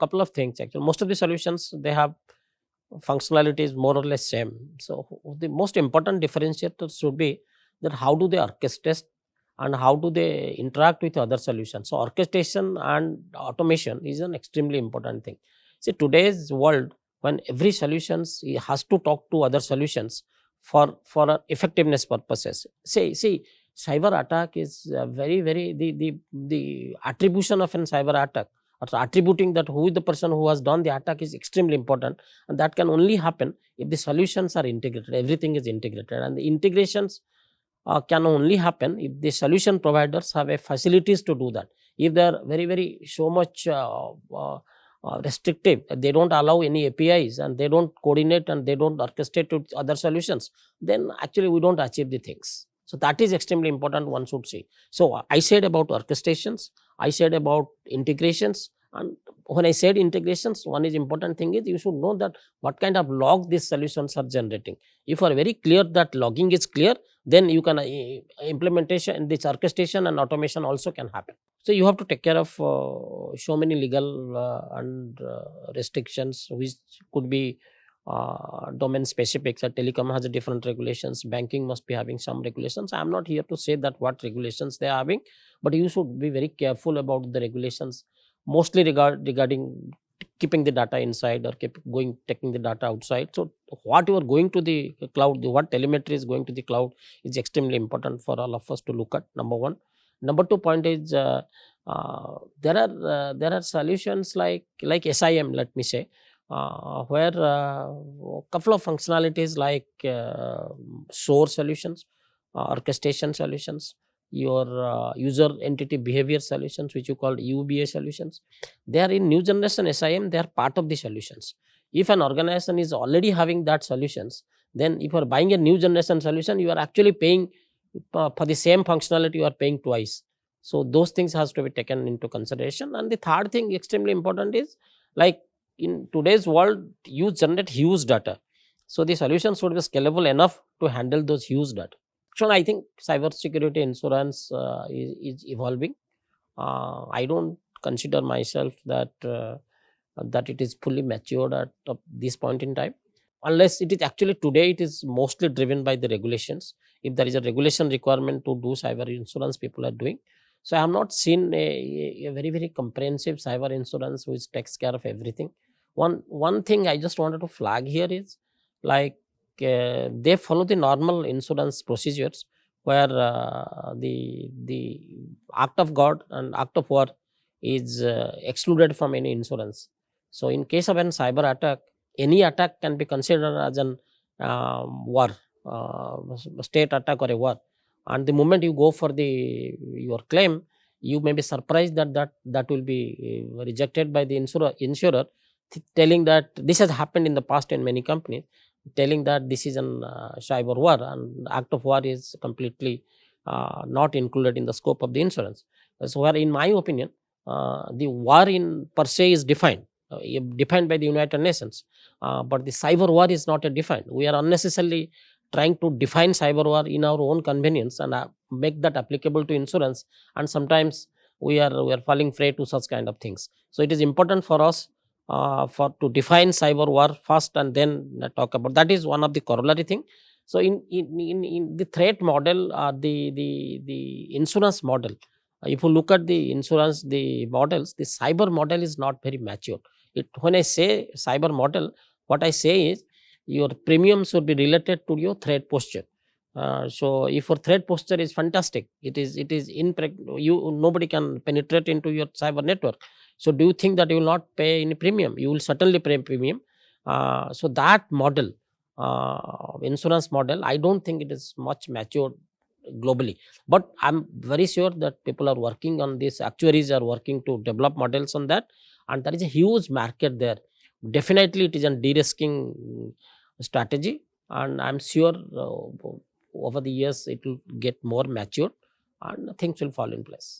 couple of things actually. Most of the solutions, they have functionality is more or less same. So the most important differentiator should be that how do they orchestrate and how do they interact with other solutions. So orchestration and automation is an extremely important thing. See, today's world, when every solutions has to talk to other solutions for effectiveness purposes. See, cyber attack is very the attribution of an cyber attack, or attributing that who is the person who has done the attack, is extremely important, and that can only happen if the solutions are integrated, everything is integrated, and the integrations can only happen if the solution providers have a facilities to do that. If they are very so much restrictive, they don't allow any APIs and they don't coordinate and they don't orchestrate with other solutions, then actually we don't achieve the things. So that is extremely important, one should see. So I said about orchestrations, I said about integrations, and when I said integrations, one is important thing is you should know that what kind of log these solutions are generating. If you are very clear that logging is clear, then you can implementation, this orchestration and automation also can happen. So you have to take care of so many legal and restrictions which could be domain specific. So telecom has a different regulations, banking must be having some regulations. I am not here to say that what regulations they are having, but you should be very careful about the regulations, mostly regarding keeping the data inside or taking the data outside. So what you are going to the cloud, what telemetry is going to the cloud, is extremely important for all of us to look at. Number one. Number two point is there are solutions like SIM, let me say, where a couple of functionalities like SOAR solutions, orchestration solutions, your user entity behavior solutions, which you call UBA solutions, they are in new generation SIM, they are part of the solutions. If an organization is already having that solutions, then if you are buying a new generation solution, you are actually paying for the same functionality, you are paying twice. So those things has to be taken into consideration. And the third thing extremely important is, like, in today's world, you generate huge data, so the solution should be scalable enough to handle those huge data. So I think cybersecurity insurance is evolving. I don't consider myself that that it is fully matured at this point in time, unless it is actually today it is mostly driven by the regulations. If there is a regulation requirement to do cyber insurance, people are doing. So I have not seen a very comprehensive cyber insurance which takes care of everything. One thing I just wanted to flag here is, like, they follow the normal insurance procedures, where the act of God and act of war is excluded from any insurance. So in case of an cyber attack, any attack can be considered as an war, state attack or a war. And the moment you go for your claim, you may be surprised that will be rejected by the insurer, telling that this has happened in the past in many companies, telling that this is an cyber war and act of war is completely not included in the scope of the insurance. So where, in my opinion, the war in per se is defined by the United Nations, but the cyber war is not defined. We are unnecessarily trying to define cyber war in our own convenience and make that applicable to insurance, and sometimes we are falling prey to such kind of things. So it is important for us for to define cyber war first and then talk about that. Is one of the corollary thing. So in the threat model, the insurance model, if you look at the insurance, the models, the cyber model is not very mature. When I say cyber model, what I say is your premium should be related to your threat posture. So if your threat posture is fantastic, it is nobody can penetrate into your cyber network. So do you think that you will not pay any premium? You will certainly pay premium. So that model, insurance model, I don't think it is much matured globally, but I'm very sure that people are working on this. Actuaries are working to develop models on that, and there is a huge market there. Definitely it is a de-risking strategy, and I'm sure over the years it will get more mature and things will fall in place.